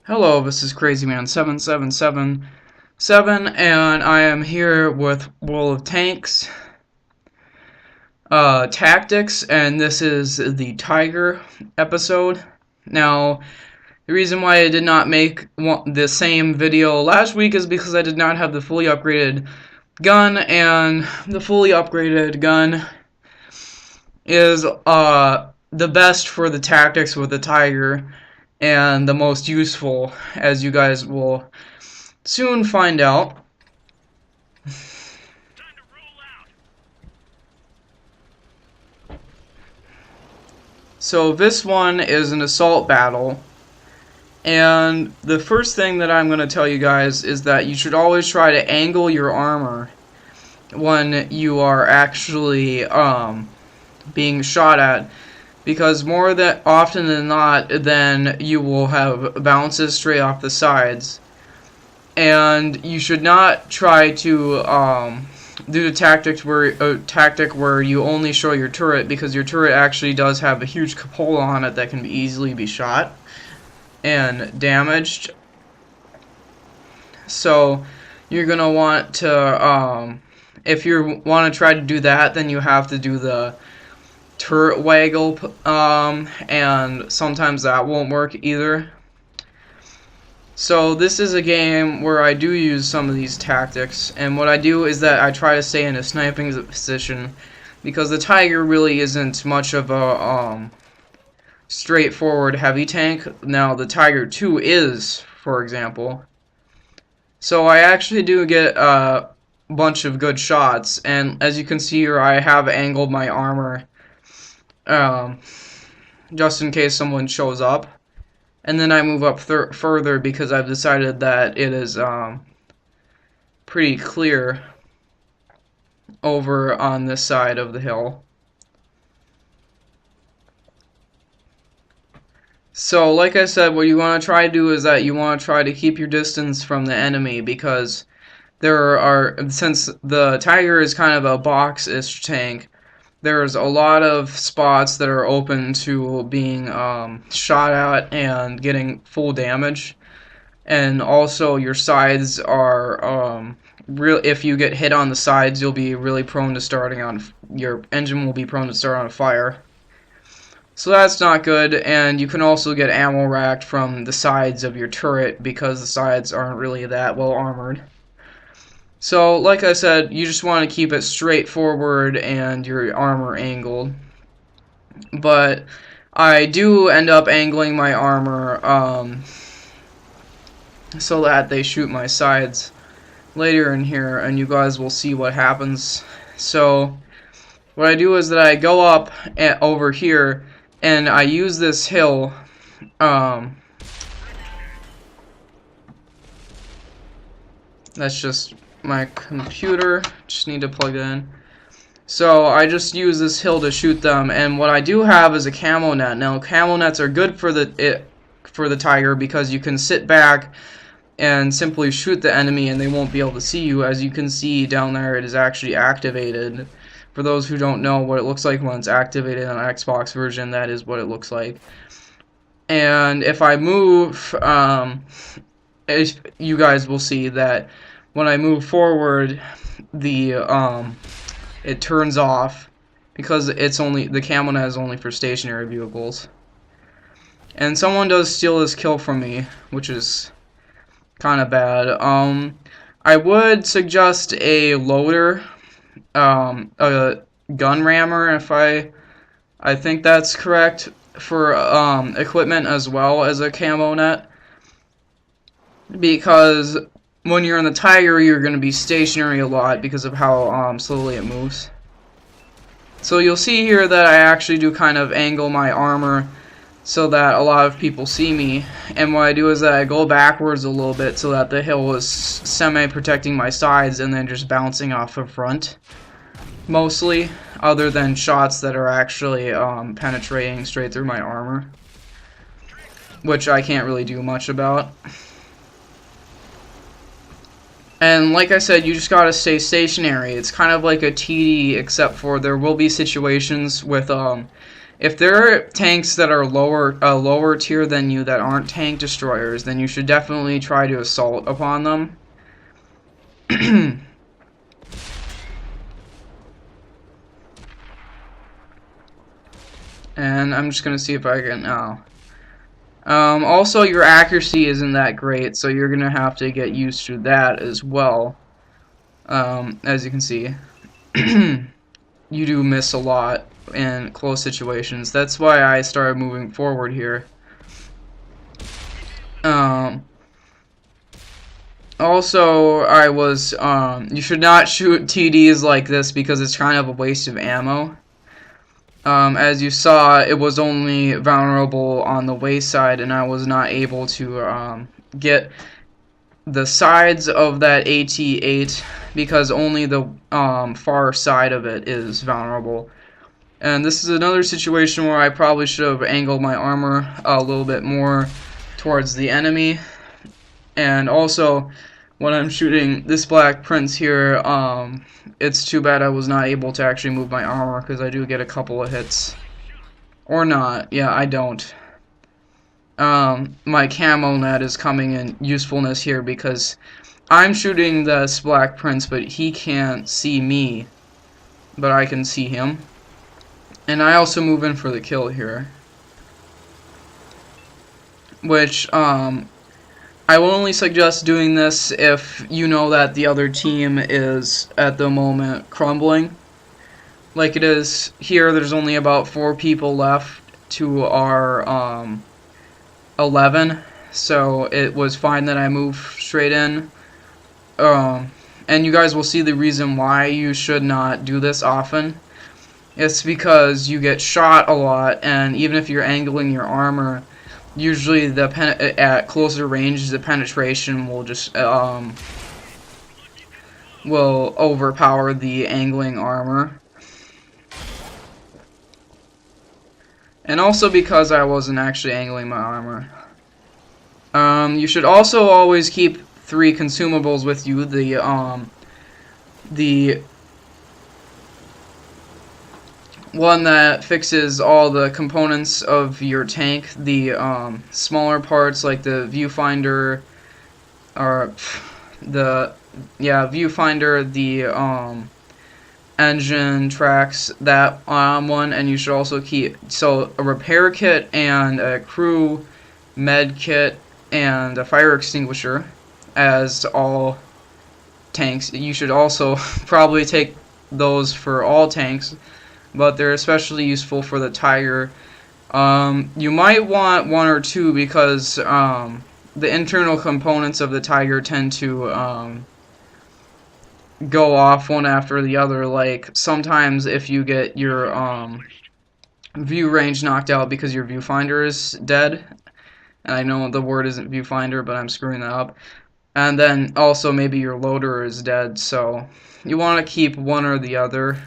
Hello, this is CrazyMan7777, and I am here with World of Tanks Tactics, and this is the Tiger episode. Now, the reason why I did not make the same video last week is because I did not have the fully upgraded gun, and the fully upgraded gun is the best for the tactics with the Tiger, and the most useful, as you guys will soon find out. So this one is an assault battle, and the first thing that I'm going to tell you guys is that you should always try to angle your armor when you are actually being shot at, because more that often than not, then you will have bounces straight off the sides. And you should not try to do the tactic where you only show your turret, because your turret actually does have a huge cupola on it that can easily be shot and damaged. So you're gonna want to, if you want to try to do that, then you have to do the turret waggle, and sometimes that won't work either. So this is a game where I do use some of these tactics, and what I do is that I try to stay in a sniping position, because the Tiger really isn't much of a straightforward heavy tank. Now the Tiger 2 is, for example. So I actually do get a bunch of good shots, and as you can see here, I have angled my armor just in case someone shows up. And then I move up further because I've decided that it is pretty clear over on this side of the hill. So, like I said, what you want to try to do is that you want to try to keep your distance from the enemy, because since the Tiger is kind of a box-ish tank, there's a lot of spots that are open to being shot at and getting full damage. And also your sides are if you get hit on the sides, you'll be really prone to starting on, your engine will be prone to start on fire. So that's not good, and you can also get ammo racked from the sides of your turret, because the sides aren't really that well armored. So, like I said, you just want to keep it straight forward and your armor angled. But I do end up angling my armor so that they shoot my sides later in here, and you guys will see what happens. So, what I do is that I go up over here, and I use this hill. That's just my computer, just need to plug it in. So I just use this hill to shoot them, and what I do have is a camo net. Now camo nets are good for the Tiger, because you can sit back and simply shoot the enemy and they won't be able to see you. As you can see down there, it is actually activated. For those who don't know what it looks like when it's activated on an Xbox version, that is what it looks like. And if I move, you guys will see that when I move forward, it turns off, because the camo net is only for stationary vehicles. And someone does steal this kill from me, which is kind of bad. I would suggest a loader, a gun rammer, if I think that's correct, for equipment as well as a camo net, because when you're in the Tiger, you're going to be stationary a lot because of how slowly it moves. So you'll see here that I actually do kind of angle my armor so that a lot of people see me. And what I do is that I go backwards a little bit so that the hill is semi-protecting my sides, and then just bouncing off the front, mostly, other than shots that are actually penetrating straight through my armor, which I can't really do much about. And like I said, you just gotta stay stationary. It's kind of like a TD, except for there will be situations with If there are tanks that are lower tier than you that aren't tank destroyers, then you should definitely try to assault upon them. And I'm just gonna see if I can. Also, your accuracy isn't that great, so you're gonna have to get used to that as well. As you can see, you do miss a lot in close situations. That's why I started moving forward here. Also, you should not shoot TDs like this because it's kind of a waste of ammo. As you saw, it was only vulnerable on the wayside, and I was not able to get the sides of that AT-8 because only the far side of it is vulnerable. And this is another situation where I probably should have angled my armor a little bit more towards the enemy. And also, when I'm shooting this Black Prince here, it's too bad I was not able to actually move my armor because I do get a couple of hits. Or not. Yeah, I don't. My camo net is coming in usefulness here because I'm shooting this Black Prince, but he can't see me, but I can see him. And I also move in for the kill here, which I will only suggest doing this if you know that the other team is at the moment crumbling. Like it is here, there's only about 4 people left to our 11, so it was fine that I moved straight in. And you guys will see the reason why you should not do this often. It's because you get shot a lot, and even if you're angling your armor, usually at closer range the penetration will just will overpower the angling armor. And also because I wasn't actually angling my armor. You should also always keep 3 consumables with you. The one that fixes all the components of your tank, the smaller parts like the viewfinder, or viewfinder, the engine tracks, that one, and you should also keep a repair kit and a crew med kit and a fire extinguisher as all tanks. You should also probably take those for all tanks, but they're especially useful for the Tiger. You might want 1 or 2 because the internal components of the Tiger tend to go off one after the other. Like sometimes if you get your view range knocked out because your viewfinder is dead, and I know the word isn't viewfinder, but I'm screwing that up, and then also maybe your loader is dead, so you want to keep one or the other.